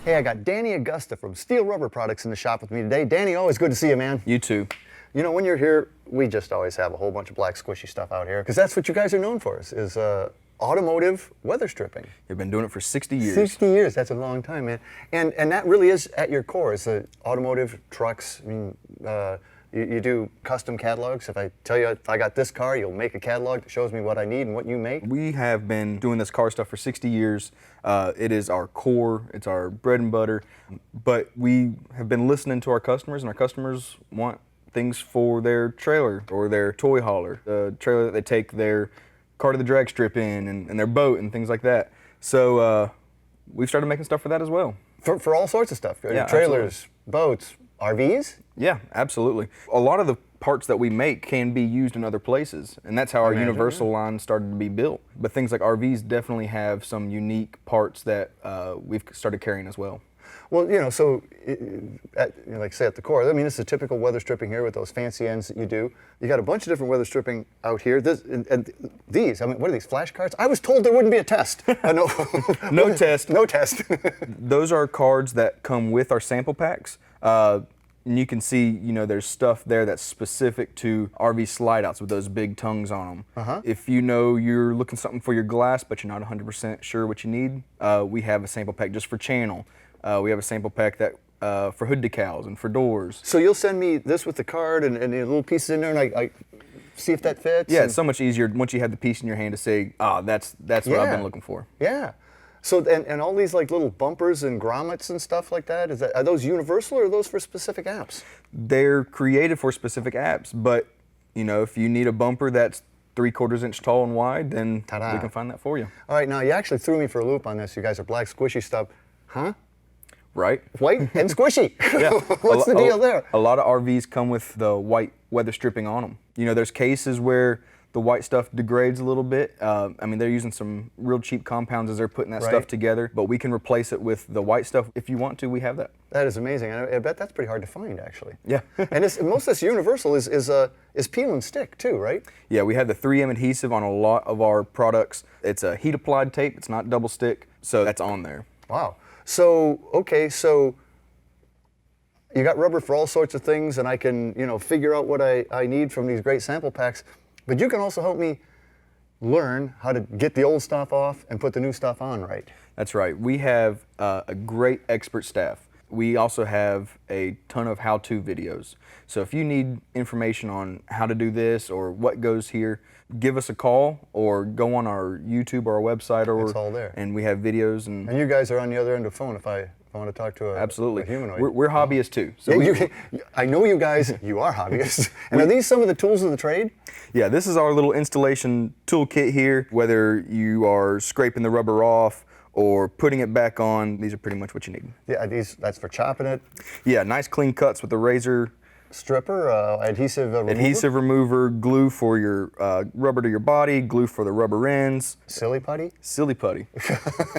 Hey, I got Danny Augusta from Steele Rubber Products in the shop with me today. Danny, always good to see you, man. You too. You know, when you're here, we just always have a whole bunch of black squishy stuff out here, because that's what you guys are known for, is automotive weather stripping. You've been doing it for 60 years. 60 years, that's a long time, man. And that really is at your core, is the automotive trucks. I mean, you do custom catalogs. If I tell you if I got this car, you'll make a catalog that shows me what I need and what you make. We have been doing this car stuff for 60 years. It is our core, it's our bread and butter. But we have been listening to our customers, and our customers want things for their trailer or their toy hauler, the trailer that they take their car to the drag strip in, and their boat and things like that. So we've started making stuff for that as well. For all sorts of stuff. Yeah, trailers, boats, RVs? Yeah, absolutely. A lot of the parts that we make can be used in other places, and that's how our universal line started to be built. But things like RVs definitely have some unique parts that we've started carrying as well. Well, you know, so like say at the core, I mean, this is a typical weather stripping here with those fancy ends that you do. You got a bunch of different weather stripping out here. And these, I mean, what are these, flashcards? I was told there wouldn't be a test. No, No test. No test. Those are cards that come with our sample packs. And you can see, you know, there's stuff there that's specific to RV slide outs with those big tongues on them. If you know you're looking something for your glass, but you're not 100% sure what you need, we have a sample pack just for channel. We have a sample pack that for hood decals and for doors. So you'll send me this with the card and the little pieces in there, and I see if that fits? Yeah, it's so much easier once you have the piece in your hand to say, that's what I've been looking for. Yeah. So, and all these like little bumpers and grommets and stuff like that, are those universal or are those for specific apps? They're created for specific apps, but you know, if you need a bumper that's 3/4 inch tall and wide, then we can find that for you. All right, now you actually threw me for a loop on this. You guys are black squishy stuff. Huh? Right. White and squishy. Yeah. What's the deal there? A lot of RVs come with the white weather stripping on them. You know, there's cases where the white stuff degrades a little bit. I mean, they're using some real cheap compounds as they're putting that stuff together, but we can replace it with the white stuff. If you want to, we have that. That is amazing. I bet that's pretty hard to find, actually. Yeah. And most of this universal is peel and stick too, right? Yeah, we have the 3M adhesive on a lot of our products. It's a heat applied tape. It's not double stick, so that's on there. Wow. So, okay, so you got rubber for all sorts of things, and I can, you know, figure out what I need from these great sample packs. But you can also help me learn how to get the old stuff off and put the new stuff on right. That's right. We have a great expert staff. We also have a ton of how-to videos. So if you need information on how to do this or what goes here, give us a call or go on our YouTube or our website. It's all there. And we have videos. And you guys are on the other end of the phone if I want to talk to a humanoid. We're hobbyists too. So yeah, I know you guys, you are hobbyists. And are these some of the tools of the trade? Yeah, this is our little installation toolkit here. Whether you are scraping the rubber off or putting it back on, these are pretty much what you need. Yeah, that's for chopping it? Yeah, nice clean cuts with the razor. Stripper, adhesive remover? Adhesive remover, glue for your rubber to your body, glue for the rubber ends. Silly putty? Silly putty.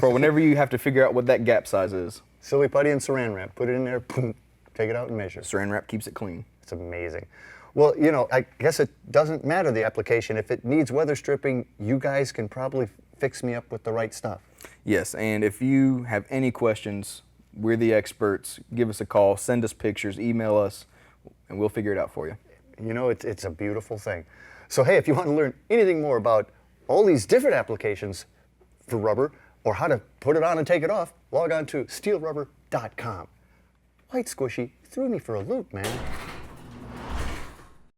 For whenever you have to figure out what that gap size is. Silly putty and saran wrap. Put it in there, boom, take it out and measure. Saran wrap keeps it clean. It's amazing. Well, you know, I guess it doesn't matter the application. If it needs weather stripping, you guys can probably fix me up with the right stuff. Yes, and if you have any questions, we're the experts. Give us a call, send us pictures, email us, and we'll figure it out for you. You know, it's a beautiful thing. So hey, if you want to learn anything more about all these different applications for rubber or how to put it on and take it off, log on to steelerubber.com. White squishy threw me for a loop, man.